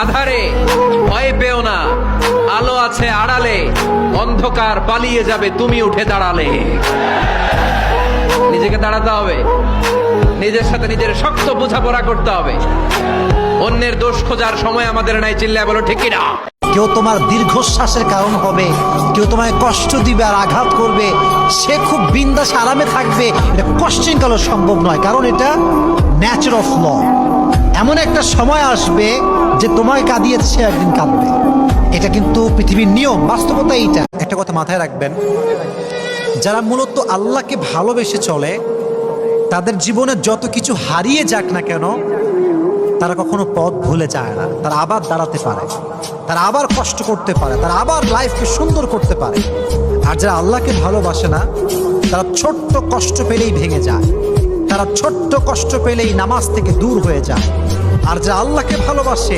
আধারে ভয় পেও না, আলো আছে আড়ালে, অন্ধকার পালিয়ে যাবে তুমি উঠে দাঁড়ালে। নিজেকে দাঁড়াতে হবে, নিজের সাথে নিজের শক্ত বোঝাপড়া করতে হবে। অন্যের দোষ খোঁজার সময় আমাদের নাই, চিল্লায় বলো ঠিক কিনা। কেউ তোমার দীর্ঘশ্বাসের কারণ হবে, কেউ তোমায় কষ্ট দিবে আর আঘাত করবে, সে খুব বিন্দাস আরামে থাকবে, এটা কোশ্চেন কালো সম্ভব নয়, কারণ এটা ন্যাচার অফ ল। এমন একটা সময় আসবে যে তোমায় কাঁদিয়েছে সে একদিন কাঁদবে, এটা কিন্তু পৃথিবীর নিয়ম, বাস্তবতা এইটা। একটা কথা মাথায় রাখবেন, যারা মূলত আল্লাহকে ভালোবেসে চলে তাদের জীবনে যত কিছু হারিয়ে যাক না কেন, তারা কখনো পথ ভুলে যায় না। তারা আবার দাঁড়াতে পারে, তারা আবার কষ্ট করতে পারে, তারা আবার লাইফকে সুন্দর করতে পারে। আর যারা আল্লাহকে ভালোবাসে না, তারা ছোট্ট কষ্ট পেলেই ভেঙে যায়, তারা ছোট্ট কষ্ট পেলেই নামাজ থেকে দূর হয়ে যায়। আর যারা আল্লাহকে ভালোবাসে